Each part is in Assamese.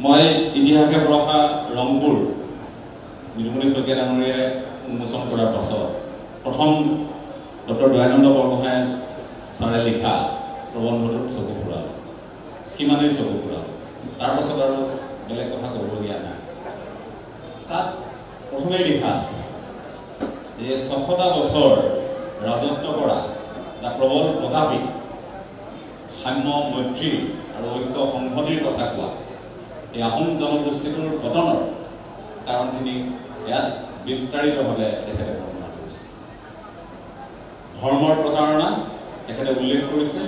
মই ইতিহাসে পঢ়া ৰংপুৰ নিৰুমণি শইকীয়া ডাঙৰীয়াই উন্মোচন কৰাৰ পাছত প্ৰথম ডক্টৰ দয়ানন্দ বৰগোহাঁই ছাৰে লিখা প্ৰবন্ধটোত চকু ফুৰাল, সিমানেই চকু ফুৰাল। তাৰ পাছত আৰু বেলেগ কথা ক'বলগীয়া নাই। তাত প্ৰথমেই লিখা আছে যে ৬০০টা বছৰ ৰাজত্ব কৰা এটা প্ৰবল প্ৰতাপী সাম্য মৈত্ৰী আৰু ঐক্য সংহতিৰ কথা কোৱা এই আহোম জনগোষ্ঠীটোৰ পতনৰ কাৰণখিনি ইয়াত বিস্তাৰিতভাৱে তেখেতে বৰ্ণনা কৰিছে। ধৰ্মৰ প্ৰতাৰণা তেখেতে উল্লেখ কৰিছে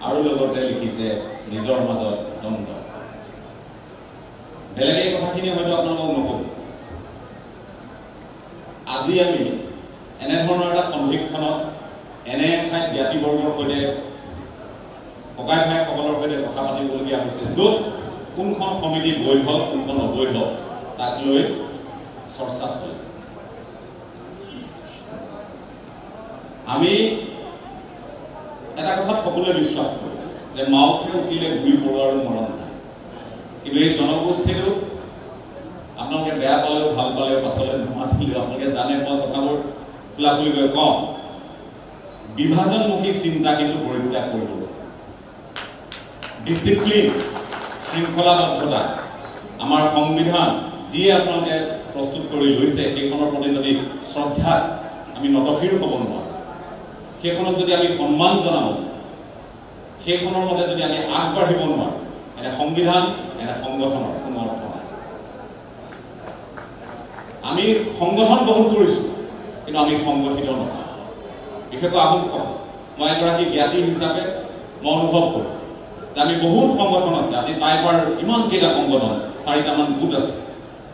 আৰু লগতে লিখিছে নিজৰ মাজত দ্বন্দ্ব। বেলেগ এই কথাখিনি হয়তো আপোনালোকক নক'ব। আজি আমি এনেধৰণৰ এটা সন্ধিক্ষণত এনে ঠাইত জ্ঞাতিবৰ্গৰ সৈতে ককাই ভাইসকলৰ সৈতে কথা পাতিবলগীয়া হৈছে, য'ত কোনখন সমিতি বৈধ কোনখন অবৈধ তাক লৈ চৰ্চা চলে। আমি এটা কথাত সকলোৱে বিশ্বাস কৰোঁ যে মাওকে উঠিলে গুৰি পৰুৱাৰো মৰণ নাই। কিন্তু এই জনগোষ্ঠীটো আপোনালোকে বেয়া পালেও ভাল পালেও পাছলৈ নোমাতিলেও আপোনালোকে জানে, মই কথাবোৰ খোলাখুলিকৈ কওঁ, বিভাজনমুখী চিন্তা কিন্তু পৰিত্যাগ কৰিব লাগে। ডিচিপ্লিন, শৃংখলাবদ্ধতা, আমাৰ সংবিধান যিয়ে আপোনালোকে প্ৰস্তুত কৰি লৈছে সেইখনৰ প্ৰতি যদি শ্ৰদ্ধা আমি নতশিৰ হ'ব নোৱাৰোঁ, সেইখনক যদি আমি সন্মান জনাওঁ, সেইখনৰ মতে যদি আমি আগবাঢ়িব নোৱাৰোঁ, এনে সংবিধান এনে সংগঠনৰ কোনো অৰ্থ নাই। আমি সংগঠন বহুত কৰিছোঁ কিন্তু আমি সংগঠিত নহয়। বিশেষকৈ আহোমসকল, মই এগৰাকী জ্ঞাতি হিচাপে মই অনুভৱ কৰোঁ যে আমি বহুত সংগঠন আছে। আজি টাইপাৰ ইমানকেইটা সংগঠন, 4টামান গোট আছে।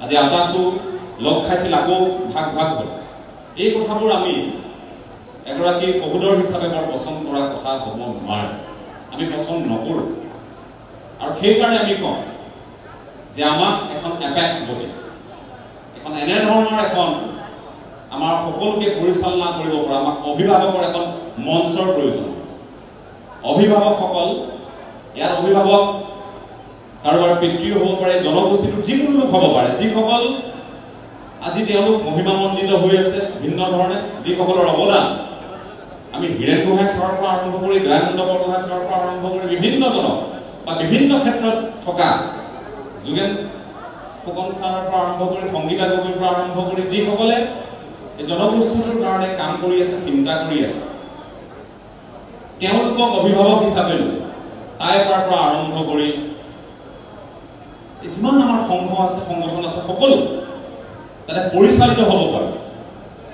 আজি আটাচো লগ খাইছিল, আকৌ ভাগ ভাগ হ'ল। এই কথাবোৰ আমি এগৰাকী শহুদৰ হিচাপে বৰ পচন্দ কৰা কথা হ'ব নোৱাৰে, আমি পচন্দ নকৰোঁ। আৰু সেইকাৰণে আমি কওঁ যে আমাক এখন এপেক্স বডি, এখন এনেধৰণৰ এখন আমাৰ সকলোকে পৰিচালনা কৰিব পৰা আমাক অভিভাৱকৰ এখন মঞ্চৰ প্ৰয়োজন হৈছে। অভিভাৱকসকল, ইয়াৰ অভিভাৱক কাৰোবাৰ পিতৃও হ'ব পাৰে, জনগোষ্ঠীটোৰ যিকোনো লোক হ'ব পাৰে, যিসকল আজি তেওঁলোক মহিমামণ্ডিত হৈ আছে ভিন্ন ধৰণে, যিসকলৰ অৱদান আমি হীৰেণ গোহাঁই ছাৰৰ পৰা আৰম্ভ কৰি দয়ানন্দ বৰগোহাঁই ছাৰৰ পৰা আৰম্ভ কৰি বিভিন্নজনক বা বিভিন্ন ক্ষেত্ৰত থকা যোগেন ফুকন ছাৰৰ পৰা আৰম্ভ কৰি সংগীতা গগৈৰ পৰা আৰম্ভ কৰি যিসকলে এই জনগোষ্ঠীটোৰ কাৰণে কাম কৰি আছে, চিন্তা কৰি আছে, তেওঁলোকক অভিভাৱক হিচাপে লৈ টাইপাৰ পৰা আৰম্ভ কৰি যিমান আমাৰ সংঘ আছে, সংগঠন আছে, সকলো যাতে পৰিচালিত হ'ব পাৰে।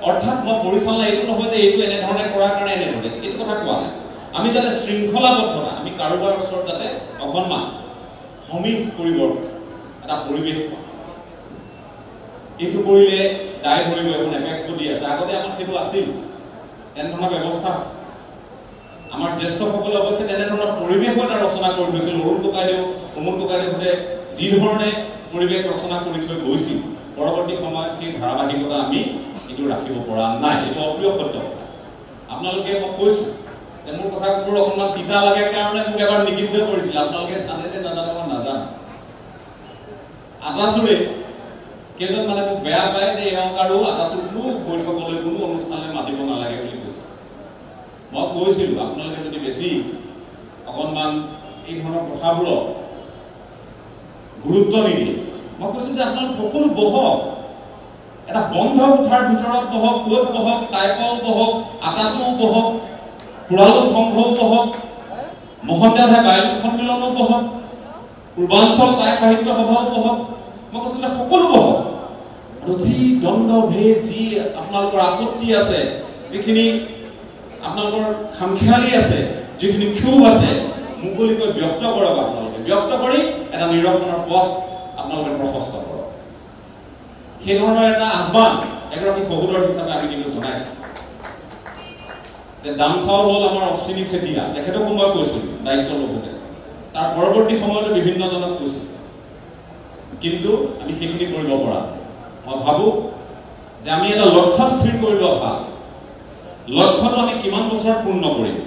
অৰ্থাৎ মই পৰিচালনা এইটো নহয় যে এইটো এনেধৰণে কৰাৰ কাৰণে এনেধৰণে, এইটো কথা কোৱা নাই। আমি যাতে শৃংখলাবদ্ধতা, আমি কাৰোবাৰ ওচৰত যাতে অকণমান সমীহ কৰিব এটা পৰিৱেশ পাওঁ। এইটো কৰিলে দায় ধৰিব, এখন এপেক্স বডি আছে। আগতে আমাৰ সেইটো আছিল, তেনেধৰণৰ ব্যৱস্থা আছে। আমাৰ জ্যেষ্ঠসকলে অৱশ্যে তেনেধৰণৰ পৰিৱেশো এটা ৰচনা কৰি থৈছিল। অৰুণ ককাইদেউ, অমুল ককাইদেউ সৈতে যিধৰণে পৰিৱেশ ৰচনা কৰি থৈ গৈছিল, পৰৱৰ্তী সময়ত সেই ধাৰাবাহিকতা আমি কিন্তু ৰাখিব পৰা নাই। এইটো অপ্ৰিয় সত্য কথা। আপোনালোকে মই কৈছোঁ যে মোৰ কথাবোৰ অকণমান তিতা লাগে কাৰণে মোক এবাৰ নিষিদ্ধ কৰিছিল। আপোনালোকে জানে নে নাজানে মই নাজানো। আটাচুৰে কেইজন মানে মোক বেয়া পায় যে এওঁক আৰু আটাচুৰ কোনো বৈঠকলৈ, কোনো অনুষ্ঠানলৈ মাতিব নালাগে বুলি কৈছে। মই কৈছিলোঁ আপোনালোকে যদি বেছি অকণমান এই ধৰণৰ কথাবোৰক গুৰুত্ব নিদিয়ে, মই কৈছোঁ যে আপোনালোক সকলো বহক, এটা বন্ধ কোঠাৰ ভিতৰত বহক, ক'ত বহক, টাইপাও বহক, আকাশও বহক, খুৰালোক সংঘও বহক, মহন্দিয়া ঠাই বায়ু সন্মিলনো বহক, পূৰ্বাঞ্চল টাই সাহিত্য সভাও বহক। মই কৈছোঁ যে সকলো বহক, আৰু যি দ্বন্দ্ব ভেদ, যি আপোনালোকৰ আপত্তি আছে, যিখিনি আপোনালোকৰ খামখেয়ালি আছে, যিখিনি ক্ষোভ আছে, মুকলিকৈ ব্যক্ত কৰক। আপোনালোকে ব্যক্ত কৰি এটা নিৰসনৰ পথ আপোনালোকে প্ৰশস্ত কৰক। সেই ধৰণৰ এটা আহ্বান এগৰাকী শহুদৰ হিচাপে আমি কিন্তু জনাইছোঁ। যে দামচাও হ'ল আমাৰ অশ্বিনী চেতিয়া, তেখেতকো মই কৈছিলোঁ দায়িত্ব ল'বতে। তাৰ পৰৱৰ্তী সময়তো বিভিন্নজনক কৈছিলোঁ, কিন্তু আমি সেইখিনি কৰিব পৰা নাই। মই ভাবোঁ যে আমি এটা লক্ষ্য স্থিৰ কৰি লোৱা ভাল। লক্ষ্যটো আমি কিমান বছৰত পূৰ্ণ কৰিম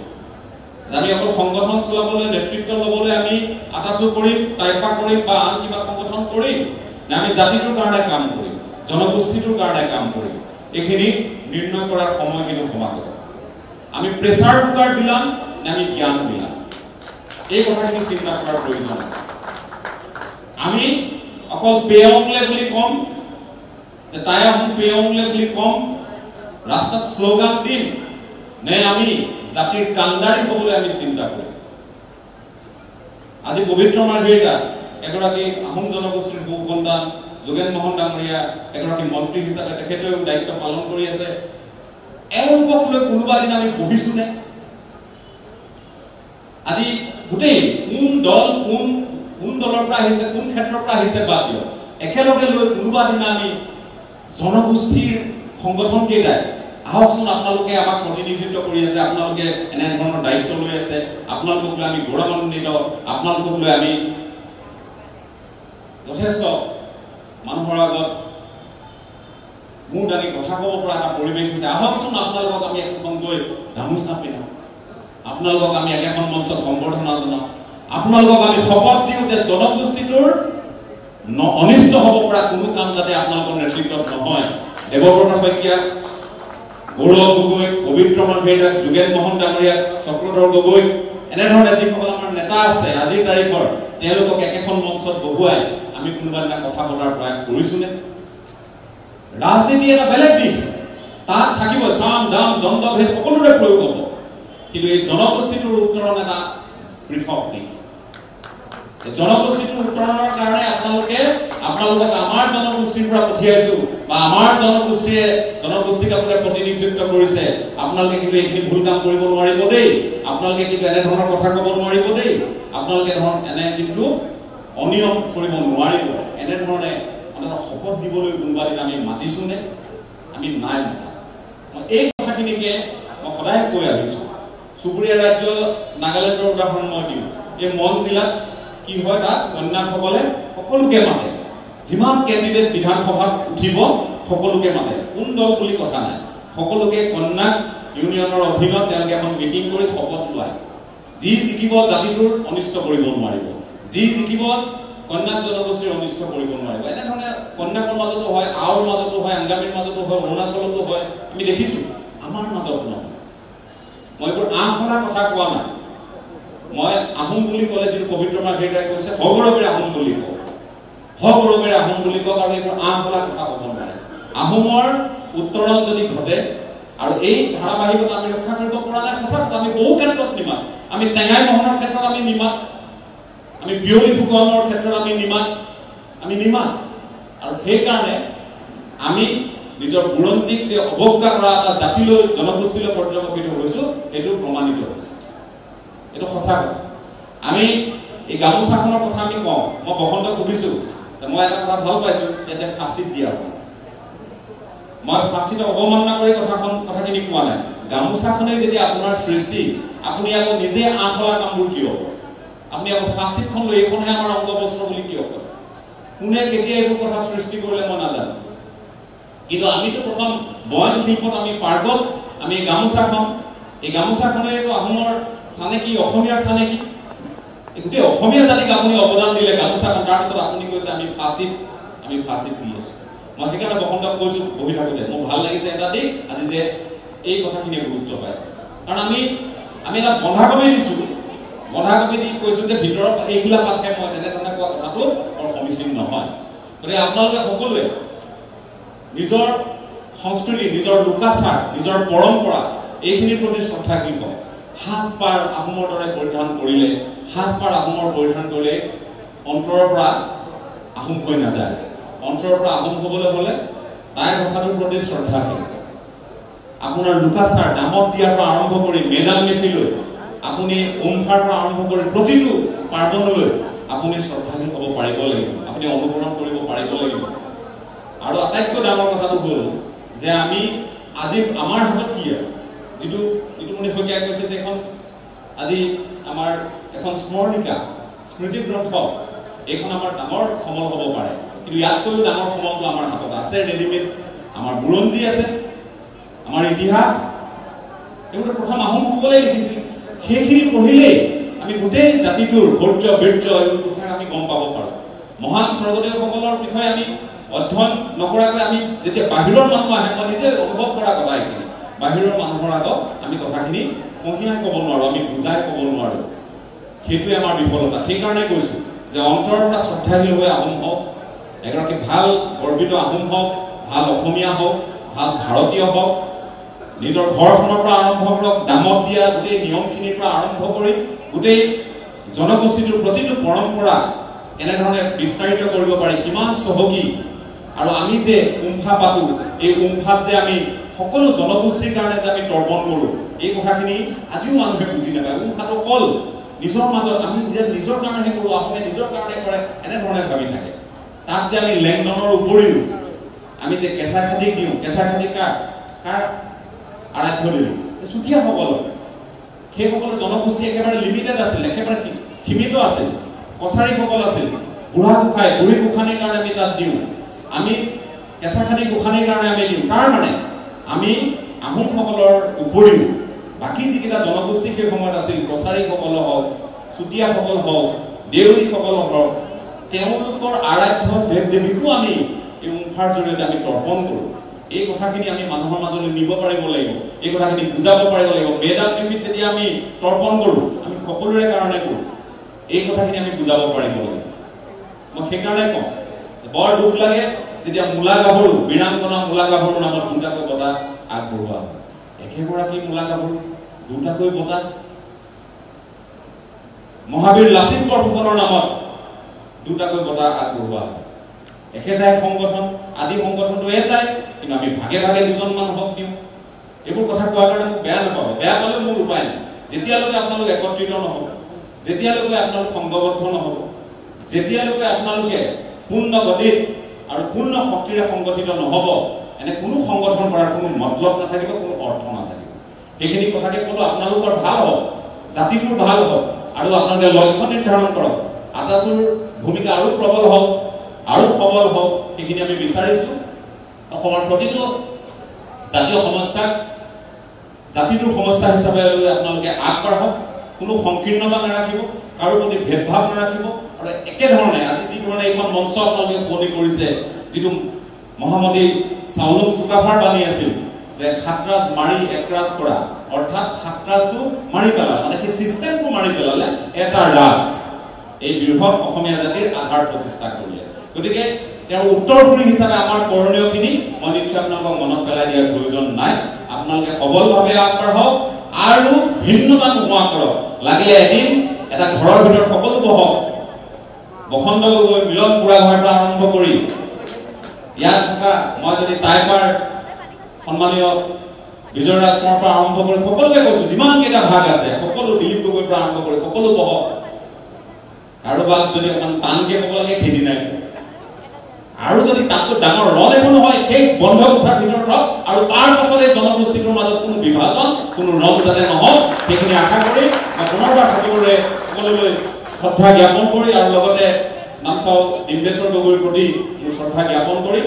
আমি অকল সংগঠন চলাবলৈ নেতৃত্ব ল'বলৈ আমি আটাচু কৰিম, টাইপা কৰিম বা আন কিবা সংগঠন কৰিম, নে আমি জাতিটোৰ কাৰণে কাম কৰিম, জনগোষ্ঠীটোৰ কাৰণে কাম কৰিম, এইখিনি নিৰ্ণয় কৰাৰ সময় কিন্তু সমাগত। আমি প্ৰেছাৰ কুকাৰ বিলাম নে আমি জ্ঞান বিলাম, এই কথাখিনি চিন্তা কৰাৰ প্ৰয়োজন আছে। আমি অকল পেয়ংলে বুলি কম, যে তাই আহোম পেয়ংলে বুলি কম, ৰাস্তাত শ্লোগান দিম, নে আমি জাতিৰ কাণ্ডাৰী হ'বলৈ আমি চিন্তা কৰিম। আজি পবিত্ৰ মাৰ্ঘেৰিটা এগৰাকী আহোম জনগোষ্ঠীৰ বহু সন্তান যোগেন মোহন ডাঙৰীয়া এগৰাকী মন্ত্ৰী হিচাপে তেখেতেও দায়িত্ব পালন কৰি আছে। এওঁলোকক লৈ কোনোবা দিন আমি বহিছোনে? আজি গোটেই কোন দল কোন দলৰ পৰা আহিছে, কোন ক্ষেত্ৰৰ পৰা আহিছে বাদ দিয়ক, একেলগে লৈ কোনোবা দিনা আমি জনগোষ্ঠীৰ সংগঠন কেইটাই আহকচোন, আপোনালোকে আমাক প্ৰতিনিধিত্ব কৰি আছে, আপোনালোকে এনে ধৰণৰ দায়িত্ব লৈ আছে, আপোনালোকক লৈ আমি গৌৰৱান্বিত, আপোনালোকক লৈ আমি যথেষ্ট মানুহৰ আগত মূৰ দাঙি কথা ক'ব পৰা এটা পৰিৱেশ হৈছে। আহকচোন, আপোনালোকক আমি একোখনকৈ গামোচা পিন্ধাওঁ, আপোনালোকক আমি একেখন মঞ্চত সম্বৰ্ধনা জনাওঁ, আপোনালোকক আমি শপত দিওঁ যে জনগোষ্ঠীটোৰ অনিষ্ট হ'ব পৰা কোনো কাম যাতে আপোনালোকৰ নেতৃত্বত নহয়। দেৱব্ৰত শইকীয়া, গৌৰৱ গগৈ, পবিত্ৰ মাৰ্ঘেৰিটা, যোগেন মোহন ডাঙৰীয়া, চক্ৰধৰ গগৈ, এনেধৰণে যিসকল আমাৰ নেতা আছে আজিৰ তাৰিখৰ, তেওঁলোকক একেখন মঞ্চত বহুৱাই আমি কোনোবা দিনা কথা পতাৰ প্ৰয়াস কৰিছোনে? ৰাজনীতি এটা বেলেগ দিশ, তাত থাকিব চাম দাম দ্বন্দ্বভেদ সকলোৰে প্ৰয়োগ হ'ব, কিন্তু এই জনগোষ্ঠীটোৰ উত্তৰণ এটা পৃথক দিশ। জনগোষ্ঠীটোৰ উত্তৰণৰ কাৰণে আপোনালোকক আমাৰ জনগোষ্ঠীৰ পৰা পঠিয়াইছো বা আমাৰ জনগোষ্ঠীক আপোনালোকে প্ৰতিনিধিত্ব কৰিছে, আপোনালোকে কিন্তু এইখিনি ভুল কাম কৰিব নোৱাৰিব দেই, আপোনালোকে কিন্তু এনেধৰণৰ কথা ক'ব নোৱাৰিব দেই, আপোনালোকে এনে কিন্তু অনিয়ম কৰিব নোৱাৰিব, এনেধৰণে শপত দিবলৈ কোনোবা দিন আমি মাতিছোনে? আমি নাই মতা। এই কথাখিনিকে মই সদায় কৈ আহিছো। চুবুৰীয়া ৰাজ্য নাগালেণ্ডৰ উদাহৰণ মই দিওঁ। এই মন জিলাত কি হয়, তাত কন্যাসকলে সকলোকে মাতে, যিমান কেণ্ডিডেট বিধানসভাত উঠিব সকলোকে মাতে, কোন দল বুলি কথা নাই, সকলোকে কন্যাক ইউনিয়নৰ অধীনত তেওঁলোকে এখন মিটিং কৰি শপত লয়, যি জিকিব জাতিটোৰ অনিষ্ট কৰিব নোৱাৰিব, যি জিকিব কন্যাক জনগোষ্ঠীৰ অনিষ্ট কৰিব নোৱাৰিব। এনেধৰণে কন্যাকৰ মাজতো হয়, আওৰ মাজতো হয়, আংগামীৰ মাজতো হয়, অৰুণাচলতো হয়, আমি দেখিছো। আমাৰ মাজত নহয়। মই এইবোৰ আঁহলা কথা কোৱা নাই। মই আহোম বুলি ক'লে যিটো পবিত্ৰ মাৰ্ঘেৰিটাই কৈছে, সগৌৰৱেৰে আহোম বুলি কওঁ, সগৌৰৱেৰে আহোম বুলি কওক, আৰু এইবোৰ আঁহলা কথা ক'ব নোৱাৰে। আহোমৰ উত্তৰণ যদি ঘটে আৰু এই ধাৰাবাহিকতা আমি ৰক্ষা কৰিব পৰা নাই, সঁচা কথা। আমি বহু ক্ষেত্ৰত নিমাত, আমি টেঙাই মোহনৰ ক্ষেত্ৰত আমি নিমাত, আমি পিয়লি ফুকনৰ ক্ষেত্ৰত আমি নিমাত, আৰু সেইকাৰণে আমি নিজৰ বুৰঞ্জীক যে অৱজ্ঞা কৰা এটা জাতিলৈ জনগোষ্ঠীলৈ পৰ্যবেক্ষিত হৈছো, সেইটো প্ৰমাণিত হৈছে। এইটো সঁচা কথা। আমি এই গামোচাখনৰ কথা আমি কওঁ, মই বসন্তক সুধিছো, মই এটা কথা ভাল পাইছো, যে ফাঁচিত দিয়া হয়। মই ফাঁচিত অৱমাননা কৰি কথাখিনি কোৱা নাই। গামোচাখনেই যদি আপোনাৰ সৃষ্টি, আপুনি আকৌ নিজে আঁহলা কামবোৰ কিয় কৰে? আপুনি আকৌ ফাঁচিতখন লৈ এইখনহে আমাৰ অংগবস্ত্ৰ বুলি কিয় কয়? কোনে কেতিয়া এইবোৰ কথা সৃষ্টি কৰিলে মই নাজানো, কিন্তু আমিতো প্ৰথম বয়ন শিল্পত আমি পাৰ্গত। আমি এই গামোচাখনেতো আহোমৰ চানেকি, অসমীয়াৰ চানেকি, গোটেই অসমীয়া জাতিক আপুনি অৱদান দিলে গামোচাখন, তাৰপিছত আপুনি কৈছে আমি ফাঁচিত দি আছো। মই সেইকাৰণে বসন্তক কৈছো বহি থাকোঁতে, মোৰ ভাল লাগিছে এটা দিশ আজি যে এই কথাখিনিয়ে গুৰুত্ব পাইছে, কাৰণ আমি এটা বন্ধাকবি দিছো, বন্ধাকবি দি কৈছো যে ভিতৰৰ এইখিলা পাতহে, মই তেনেধৰণে কোৱা কথাটো বৰ সমীচীন নহয়। গতিকে আপোনালোকে সকলোৱে নিজৰ সংস্কৃতি, নিজৰ লোকাচাৰ, নিজৰ পৰম্পৰা, এইখিনিৰ প্ৰতি শ্ৰদ্ধাশীল হওক। সাজপাৰ আহোমৰ দৰে পৰিধান কৰিলে, সাজপাৰ আহোমৰ পৰিধান কৰিলে অন্তৰৰ পৰা আহোম হৈ নাযায়। অন্তৰৰ পৰা আহোম হ'বলৈ হ'লে তাইৰ ভাষাটোৰ প্ৰতি শ্ৰদ্ধাশীল। আপোনাৰ লোকাচাৰ, দামত দিয়াৰ পৰা আৰম্ভ কৰি মেডাল মেফিলৈ, আপুনি ওমফাৰ পৰা আৰম্ভ কৰি প্ৰতিটো পাৰ্বণলৈ আপুনি শ্ৰদ্ধাশীল হ'ব পাৰিব লাগিব, আপুনি অনুকৰণ কৰিব পাৰিব লাগিব। আৰু আটাইতকৈ ডাঙৰ কথাটো হ'ল যে আমি আজি আমাৰ হাতত কি আছে, যিটো ইতিমধ্যে শইকীয়াই কৈছে যে এখন আজি আমাৰ এখন স্মৰণিকা, স্মৃতি গ্ৰন্থ, এইখন আমাৰ ডাঙৰ সমল হ'ব পাৰে, কিন্তু ইয়াতকৈও ডাঙৰ সমলটো আমাৰ হাতত আছে ৰেডিমেড। আমাৰ বুৰঞ্জী আছে, আমাৰ ইতিহাস, এইবোৰ প্ৰথম আহোমসকলেই লিখিছিল। সেইখিনি পঢ়িলেই আমি গোটেই জাতিটোৰ শৌৰ্য বীৰ্য এইবোৰ কথা আমি গম পাব পাৰোঁ। মহান স্বৰ্গদেউসকলৰ বিষয়ে আমি অধ্যয়ন নকৰাকৈ আমি যেতিয়া বাহিৰৰ মানুহ আহে, মই নিজে অনুভৱ কৰা কথা এইখিনি, বাহিৰৰ মানুহৰ আগত আমি কথাখিনি কঢ়িয়াই ক'ব নোৱাৰোঁ, আমি বুজাই ক'ব নোৱাৰোঁ। সেইটোৱে আমাৰ বিফলতা। সেইকাৰণে কৈছোঁ যে অন্তৰৰ পৰা শ্ৰদ্ধাশীল হৈ আহোম হওক, এগৰাকী ভাল গৰ্বিত আহোম হওক, ভাল অসমীয়া হওক, ভাল ভাৰতীয় হওক, নিজৰ ঘৰখনৰ পৰা আৰম্ভ কৰক, দামত দিয়া গোটেই নিয়মখিনিৰ পৰা আৰম্ভ কৰি গোটেই জনগোষ্ঠীটোৰ প্ৰতিটো পৰম্পৰা এনেধৰণে বিস্তাৰিত কৰিব পাৰি, কিমান চহকী। আৰু আমি যে উমফা পাতোঁ, এই উমফাত যে আমি সকলো জনগোষ্ঠীৰ কাৰণে যে আমি তৰ্পণ কৰোঁ, এই কথাখিনি আজিও মানুহে বুজি নাপায়। উমফাটো অকল নিজৰ মাজত আমি নিজৰ কাৰণেহে কৰোঁ, অসমে নিজৰ কাৰণে কৰে, এনেধৰণে ভাবি থাকে। তাত যে আমি লেংডনৰ উপৰিও আমি যে কেঁচা খাটি দিওঁ, কেঁচা খাটি কাৰ আৰাধ্য দিলোঁ? চুতীয়াসকলক। সেইসকলৰ জনগোষ্ঠী একেবাৰে লিমিটেড আছিল, একেবাৰে সীমিত আছিল। কছাৰীসকল আছিল, বুঢ়া গোঁসাই বুঢ়ী গোঁসানীৰ কাৰণে আমি তাত দিওঁ, আমি কেঁচা খাটি গোঁসানীৰ কাৰণে আমি দিওঁ। তাৰ মানে আমি আহোমসকলৰ উপৰিও বাকী যিকেইটা জনগোষ্ঠী সেই সময়ত আছিল, কছাৰীসকল হওক, চুতীয়াসকল হওক, দেউৰীসকল হওক, তেওঁলোকৰ আৰাধ্য দেৱ দেৱীকো আমি এই উমফাৰ জৰিয়তে আমি তৰ্পণ কৰোঁ। এই কথাখিনি আমি মানুহৰ মাজলৈ নিব পাৰিব লাগিব, এই কথাখিনি বুজাব পাৰিব লাগিব। মেডাম মেফিত যেতিয়া আমি তৰ্পণ কৰোঁ, আমি সকলোৰে কাৰণে কৰোঁ, এই কথাখিনি আমি বুজাব পাৰিব লাগিব। মই সেইকাৰণে কওঁ, বৰ দুখ লাগে যেতিয়া মূলা গাভৰু, বীৰাংগনা মূলা গাভৰু নামত দুটাকৈ বঁটা আগবঢ়োৱা হয়। একেগৰাকী মূলা গাভৰু দুটাকৈ বঁটা। মহাবীৰ লাচিত বৰফুকনৰ নামত দুটাকৈ বঁটা আগবঢ়োৱা হয়। একেটাই সংগঠন, আদি সংগঠনটো এটাই, কিন্তু আমি ভাগে ভাগে দুজন মানুহক দিওঁ। এইবোৰ কথা কোৱাৰ কাৰণে মোক বেয়া নাপাব, বেয়া পালেও মোৰ উপায় নাই। যেতিয়ালৈকে আপোনালোক একত্ৰিত নহ'ব, যেতিয়ালৈকে আপোনালোক সংঘবদ্ধ নহ'ব, যেতিয়ালৈকে আপোনালোকে পূৰ্ণ গতিত আৰু পূৰ্ণ শক্তিৰে সংগঠিত নহ'ব, এনে কোনো সংগঠন কৰাৰ কোনো মতলব নাথাকিব, কোনো অৰ্থ নাথাকিব। সেইখিনি কথাকে ক'লো, আপোনালোকৰ ভাল হওক, জাতিটোৰ ভাল হওক, আৰু আপোনালোকে লক্ষ্য নিৰ্ধাৰণ কৰক, আটাচুৰ ভূমিকা আৰু প্ৰবল হওক, আৰু সবল হওক, সেইখিনি আমি বিচাৰিছোঁ। অসমৰ প্ৰতিটো জাতীয় সমস্যাক জাতিটোৰ সমস্যা হিচাপে লৈ আপোনালোকে আগবাঢ়ক, কোনো সংকীৰ্ণতা নাৰাখিব, কাৰো প্ৰতি ভেদভাৱ নাৰাখিব। আৰু একেধৰণে আজি যিধৰণে এইখন মঞ্চ আপোনালোকে শুৱনি কৰিছে, যিটো মহামতী চাউলুং চুকাফাৰ বাণী আছিল যে সাতৰাজ মাৰি একৰাজ কৰা, অৰ্থাৎ সাতৰাজটো মাৰি পেলালে, মানে সেই চিষ্টেমটো মাৰি পেলালে, এটা ৰাজ এই বৃহৎ অসমীয়া জাতিৰ আধাৰ প্ৰতিষ্ঠা কৰিলে। গতিকে তেওঁৰ উত্তৰসূৰী হিচাপে আমাৰ কৰণীয়খিনি মই নিশ্চয় আপোনালোকক মনত পেলাই দিয়াৰ প্ৰয়োজন নাই। আপোনালোকে সবলভাৱে আগবাঢ়ক আৰু ভিন্নতা নোহোৱা কৰক। লাগিলে এদিন এটা ঘৰৰ ভিতৰত সকলো বহক, বসন্ত গগৈ, মিলন বুঢ়াগোহাঁইৰ পৰা আৰম্ভ কৰি ইয়াত থকা মই যদি টাইপাৰ সন্মানীয় বিজয় ৰাজ কোঁৱৰৰ পৰা আৰম্ভ কৰি সকলোকে কৈছোঁ, যিমান কেইটা ভাগ আছে সকলো, দিলীপ গগৈৰ পৰা আৰম্ভ কৰি সকলো বহক। কাৰোবাক যদি অকমান টানকে ক'ব লাগে সেইদিনাই, আৰু যদি তাতকৈ ডাঙৰ ৰদ এখন হয় সেই বন্ধ কোঠাৰ ভিতৰত হওক, আৰু তাৰ পাছত এই জনগোষ্ঠীটোৰ মাজত কোনো বিভাজন, কোনো ৰদ যাতে নহওক, সেইখিনি আশা কৰি মই পুনৰবাৰ সকলোৰে সকলোলৈ শ্ৰদ্ধা জ্ঞাপন কৰি আৰু লগতে নামচাও ডিম্বেশ্বৰ গগৈৰ প্ৰতি মোৰ শ্ৰদ্ধা জ্ঞাপন কৰি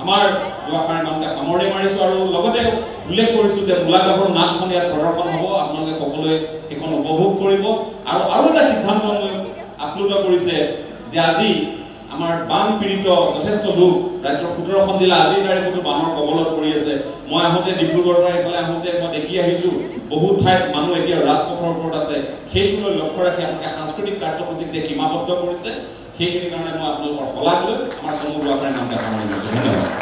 আমাৰ দুআষাৰ নামতে সামৰণি মাৰিছোঁ। আৰু লগতে উল্লেখ কৰিছোঁ যে মূলা গাভৰু নামখন ইয়াত প্ৰদৰ্শন হ'ব, আপোনালোকে সকলোৱে সেইখন উপভোগ কৰিব। আৰু এটা সিদ্ধান্ত লৈ আপ্লুত কৰিছে যে আজি আমাৰ বান পীড়িত যথেষ্ট লোক, ৰাজ্যৰ 17খন জিলা আজিৰ তাৰিখতো বানৰ কবলত পৰি আছে। মই আহোঁতে ডিব্ৰুগড়ৰ পৰা এইফালে আহোঁতে মই দেখি আহিছোঁ বহুত ঠাইত মানুহ এতিয়া ৰাজপথৰ ওপৰত আছে। সেইটোলৈ লক্ষ্য ৰাখি আপোনালোকে সাংস্কৃতিক কাৰ্যসূচীক যে সীমাবদ্ধ কৰিছে, সেইখিনিৰ কাৰণে মই আপোনালোকৰ শলাগ লৈ আমাৰ চমু দুআষাৰ নামতে সামৰণি মাৰিছোঁ। ধন্যবাদ।